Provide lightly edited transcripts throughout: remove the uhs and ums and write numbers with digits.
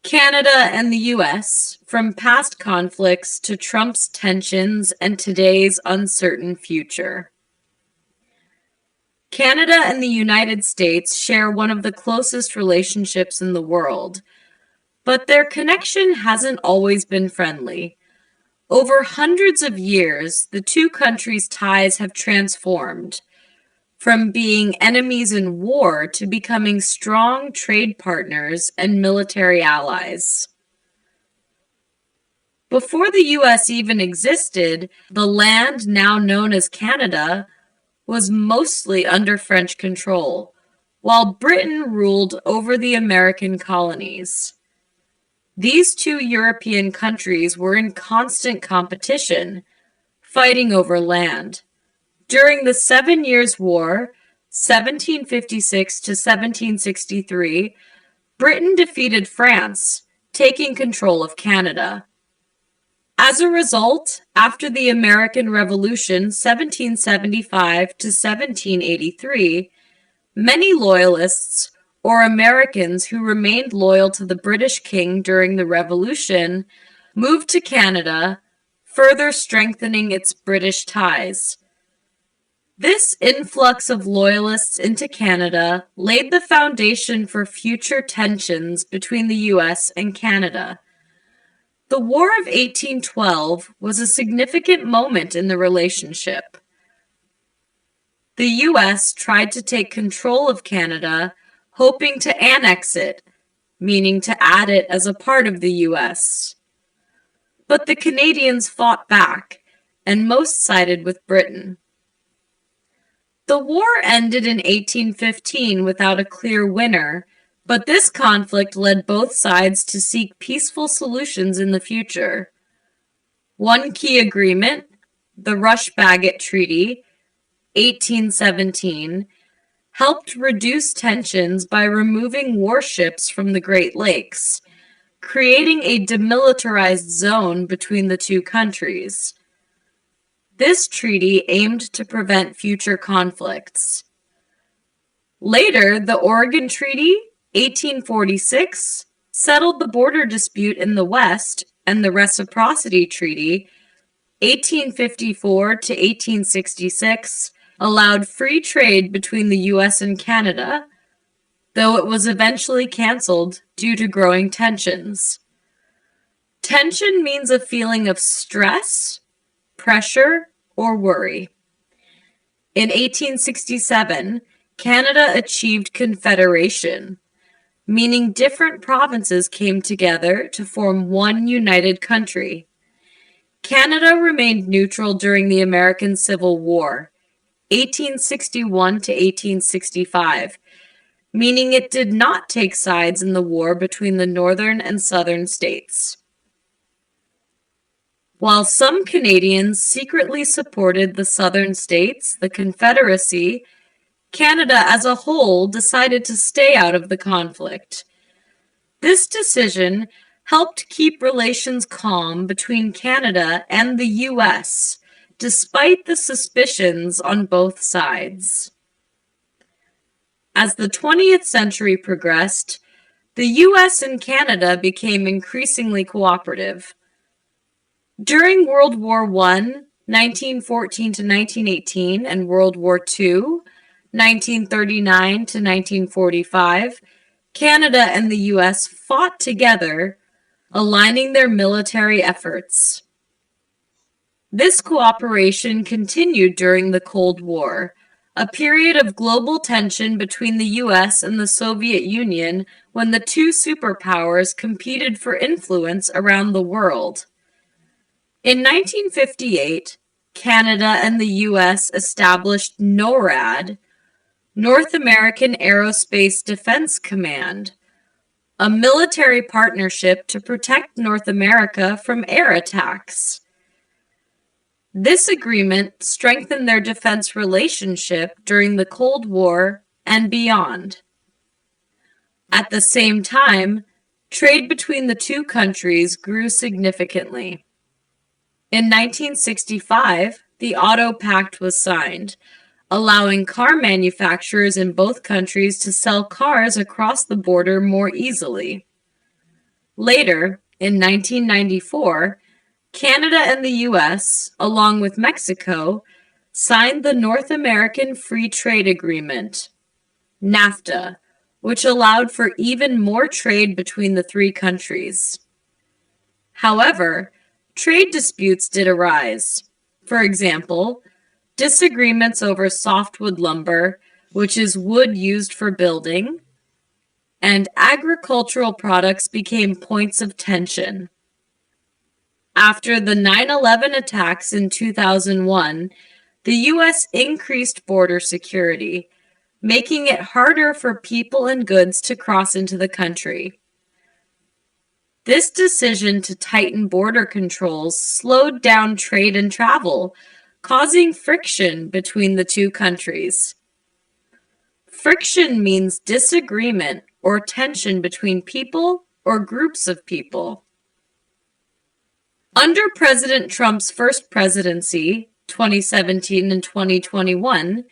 Canada and the U.S., from past conflicts to Trump's tensions and today's uncertain future. Canada and the United States share one of the closest relationships in the world, but their connection hasn't always been friendly. Over hundreds of years, the two countries' ties have transformed, from being enemies in war to becoming strong trade partners and military allies. Before the U.S. even existed, the land now known as Canada was mostly under French control, while Britain ruled over the American colonies. These two European countries were in constant competition, fighting over land. During the 7 Years' War, 1756 to 1763, Britain defeated France, taking control of Canada. As a result, after the American Revolution, 1775 to 1783, many Loyalists, or Americans who remained loyal to the British King during the Revolution, moved to Canada, further strengthening its British ties. This influx of Loyalists into Canada laid the foundation for future tensions between the U.S. and Canada. The War of 1812 was a significant moment in the relationship. The U.S. tried to take control of Canada, hoping to annex it, meaning to add it as a part of the U.S. But the Canadians fought back, and most sided with Britain. The war ended in 1815 without a clear winner, but this conflict led both sides to seek peaceful solutions in the future. One key agreement, the Rush-Bagot Treaty, 1817, helped reduce tensions by removing warships from the Great Lakes, creating a demilitarized zone between the two countries. This treaty aimed to prevent future conflicts. Later, the Oregon Treaty, 1846, settled the border dispute in the West, and the Reciprocity Treaty, 1854 to 1866, allowed free trade between the U.S. and Canada, though it was eventually canceled due to growing tensions. Tension means a feeling of stress, pressure, or worry. In 1867, Canada achieved confederation, meaning different provinces came together to form one united country. Canada remained neutral during the American Civil War, 1861 to 1865, meaning it did not take sides in the war between the northern and southern states. While some Canadians secretly supported the southern states, the Confederacy, Canada as a whole decided to stay out of the conflict. This decision helped keep relations calm between Canada and the U.S., despite the suspicions on both sides. As the 20th century progressed, the U.S. and Canada became increasingly cooperative. During World War I, 1914 to 1918, and World War II, 1939 to 1945, Canada and the U.S. fought together, aligning their military efforts. This cooperation continued during the Cold War, a period of global tension between the U.S. and the Soviet Union when the two superpowers competed for influence around the world. In 1958, Canada and the U.S. established NORAD, North American Aerospace Defense Command, a military partnership to protect North America from air attacks. This agreement strengthened their defense relationship during the Cold War and beyond. At the same time, trade between the two countries grew significantly. In 1965, the Auto Pact was signed, allowing car manufacturers in both countries to sell cars across the border more easily. Later, in 1994, Canada and the U.S., along with Mexico, signed the North American Free Trade Agreement, NAFTA, which allowed for even more trade between the three countries. However, trade disputes did arise. For example, disagreements over softwood lumber, which is wood used for building, and agricultural products became points of tension. After the 9/11 attacks in 2001, the U.S. increased border security, making it harder for people and goods to cross into the country. This decision to tighten border controls slowed down trade and travel, causing friction between the two countries. Friction means disagreement or tension between people or groups of people. Under President Trump's first presidency, 2017 and 2021,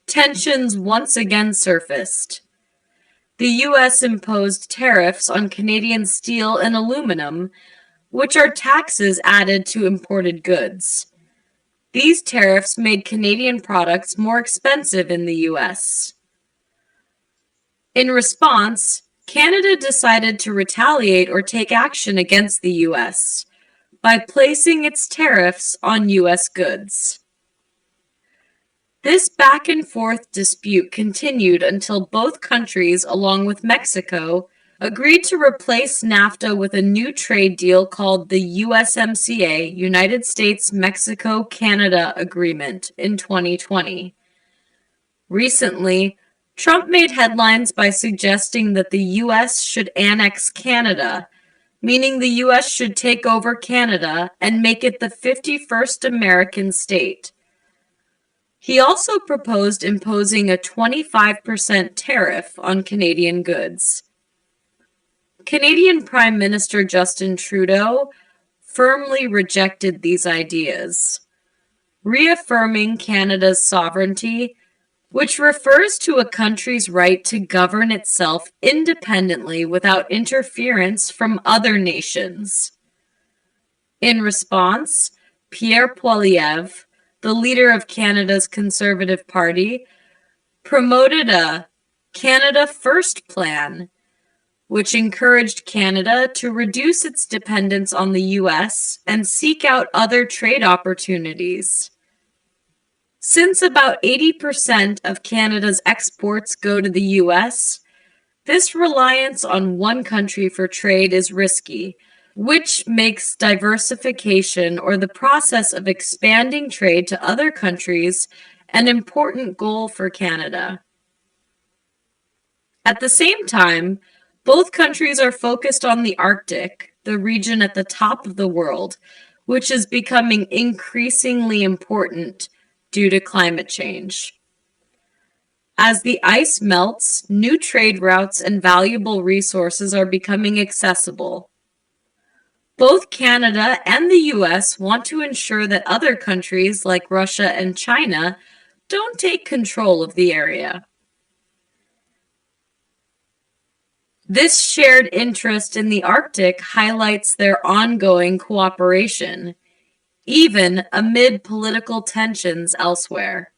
tensions once again surfaced. The U.S. imposed tariffs on Canadian steel and aluminum, which are taxes added to imported goods. These tariffs made Canadian products more expensive in the U.S. In response, Canada decided to retaliate or take action against the U.S. by placing its tariffs on U.S. goods. This back-and-forth dispute continued until both countries, along with Mexico, agreed to replace NAFTA with a new trade deal called the USMCA, United States-Mexico-Canada Agreement, in 2020. Recently, Trump made headlines by suggesting that the U.S. should annex Canada, meaning the U.S. should take over Canada and make it the 51st American state. He also proposed imposing a 25% tariff on Canadian goods. Canadian Prime Minister Justin Trudeau firmly rejected these ideas, reaffirming Canada's sovereignty, which refers to a country's right to govern itself independently without interference from other nations. In response, Pierre Poilievre, the leader of Canada's Conservative Party, promoted a Canada First plan, which encouraged Canada to reduce its dependence on the U.S. and seek out other trade opportunities. Since about 80% of Canada's exports go to the U.S., this reliance on one country for trade is risky, which makes diversification or the process of expanding trade to other countries an important goal for Canada. At the same time, both countries are focused on the Arctic, the region at the top of the world, which is becoming increasingly important due to climate change. As the ice melts, new trade routes and valuable resources are becoming accessible. Both Canada and the U.S. want to ensure that other countries like Russia and China don't take control of the area. This shared interest in the Arctic highlights their ongoing cooperation, even amid political tensions elsewhere.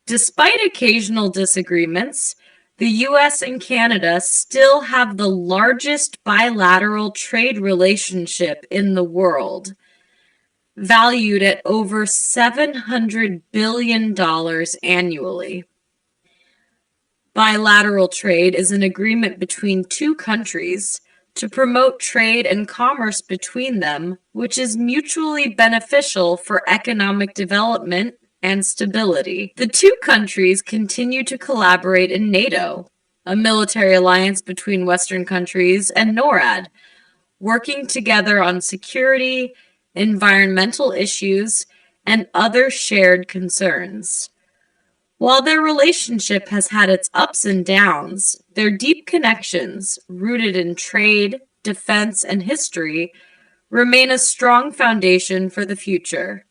Despite occasional disagreements, the U.S. and Canada still have the largest bilateral trade relationship in the world, valued at over $700 billion annually. Bilateral trade is an agreement between two countries to promote trade and commerce between them, which is mutually beneficial for economic development and stability. The two countries continue to collaborate in NATO, a military alliance between Western countries, and NORAD, working together on security, environmental issues, and other shared concerns. While their relationship has had its ups and downs, their deep connections, rooted in trade, defense, and history, remain a strong foundation for the future.